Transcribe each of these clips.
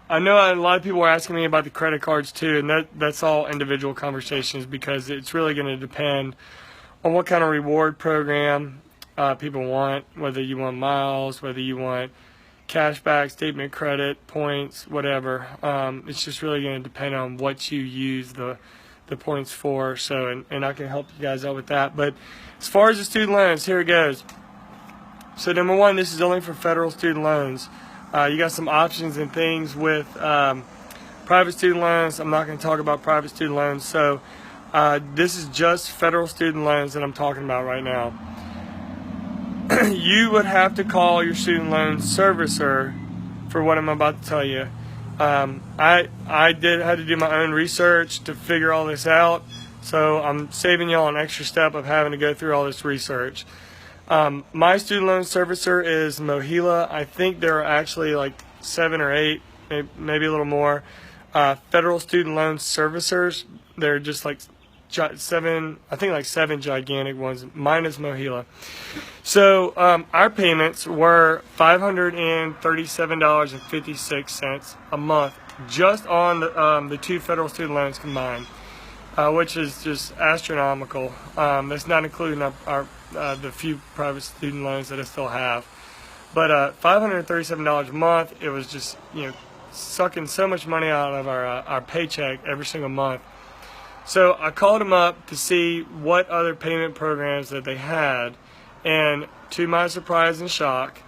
I know a lot of people are asking me about the credit cards too, and that's all individual conversations because it's really going to depend on what kind of reward program people want, whether you want miles, whether you want cashback, statement credit, points, whatever. It's just really going to depend on what you use the points for. So, and I can help you guys out with that. But as far as the student loans, here it goes. So number one, this is only for federal student loans. You got some options and things with private student loans. I'm not going to talk about private student loans. So this is just federal student loans that I'm talking about right now. You would have to call your student loan servicer for what I'm about to tell you. I had to do my own research to figure all this out. So I'm saving y'all an extra step of having to go through all this research. My student loan servicer is Mohila. I think there are actually like 7 or 8, maybe a little more, federal student loan servicers. They're just like 7, I think like 7 gigantic ones. Mine is Mohila. So our payments were $537.56 a month just on the 2 federal student loans combined, which is just astronomical. That's not including the few private student loans that I still have. But $537 a month, it was just, sucking so much money out of our paycheck every single month. So I called them up to see what other payment programs that they had, and to my surprise and shock,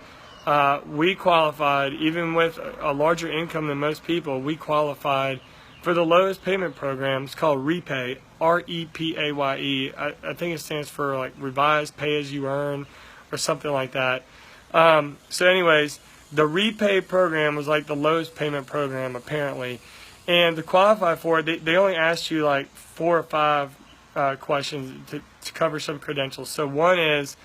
we qualified, even with a larger income than most people, we qualified for the lowest payment program. It's called REPAYE, R-E-P-A-Y-E. I think it stands for like Revised Pay As You Earn or something like that. So anyways, the REPAYE program was like the lowest payment program apparently. And to qualify for it, they only asked you like 4 or 5 questions to cover some credentials. So one is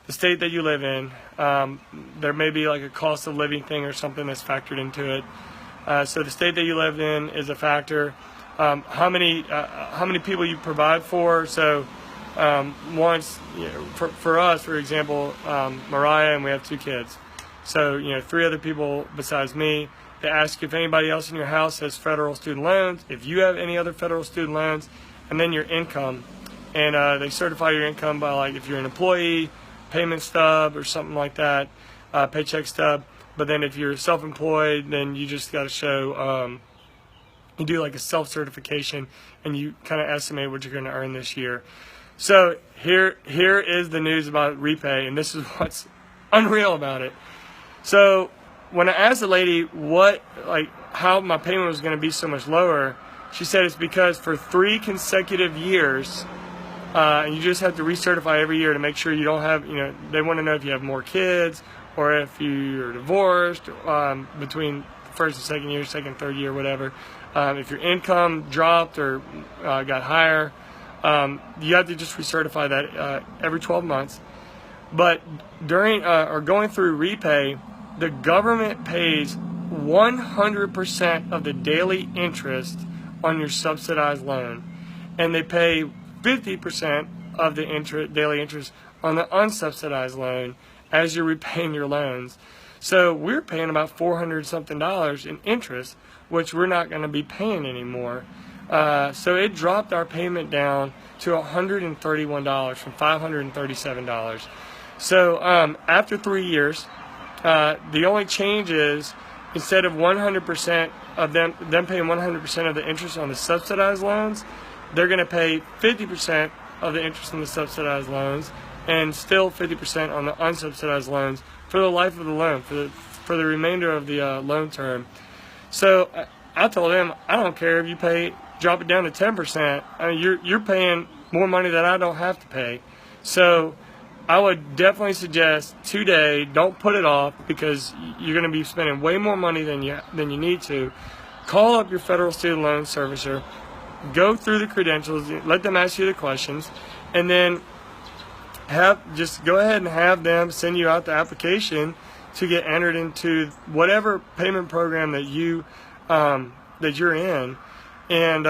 the state that you live in. There may be like a cost of living thing or something that's factored into it. So the state that you live in is a factor. How many people you provide for. So once, for us, for example, Mariah, and we have 2 kids. So 3 other people besides me. They ask if anybody else in your house has federal student loans, if you have any other federal student loans, and then your income. And they certify your income by, like, if you're an employee, payment stub or something like that, paycheck stub. But then if you're self-employed, then you just got to show, you do like a self-certification, and you kind of estimate what you're going to earn this year. So here is the news about REPAYE, and this is what's unreal about it. So when I asked the lady how my payment was going to be so much lower, she said it's because for 3 consecutive years, and you just have to recertify every year to make sure you don't have, they want to know if you have more kids or if you're divorced between the first and second year, second, third year, whatever. If your income dropped or got higher, you have to just recertify that every 12 months. But during or going through REPAYE, the government pays 100% of the daily interest on your subsidized loan, and they pay 50% of the daily interest on the unsubsidized loan as you're repaying your loans. So we're paying about $400 something in interest, which we're not going to be paying anymore. So it dropped our payment down to $131 from $537. So after 3 years, the only change is instead of 100% of them paying 100% of the interest on the subsidized loans, they're going to pay 50% of the interest on the subsidized loans and still 50% on the unsubsidized loans for the life of the loan, for the remainder of the loan term. So I told them, I don't care if you drop it down to 10%. I mean, you're paying more money that I don't have to pay. So I would definitely suggest today, don't put it off, because you're going to be spending way more money than you need to. Call up your federal student loan servicer, go through the credentials, let them ask you the questions, and then just go ahead and have them send you out the application to get entered into whatever payment program that you're in, and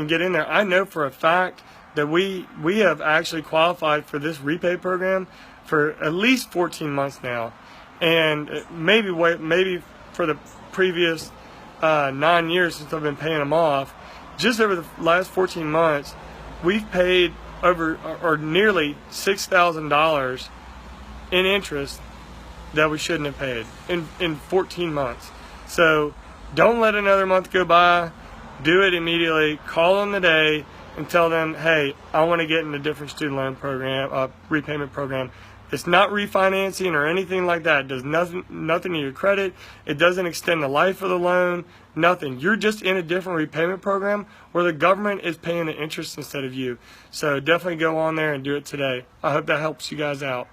get in there. I know for a fact that we have actually qualified for this REPAYE program for at least 14 months now, and maybe for the previous 9 years since I've been paying them off. Just over the last 14 months, we've paid over or nearly $6,000 in interest that we shouldn't have paid in 14 months. So don't let another month go by. Do it immediately. Call them today and tell them, hey, I want to get in a different student loan program, repayment program. It's not refinancing or anything like that. It does nothing to your credit. It doesn't extend the life of the loan. Nothing. You're just in a different repayment program where the government is paying the interest instead of you. So definitely go on there and do it today. I hope that helps you guys out.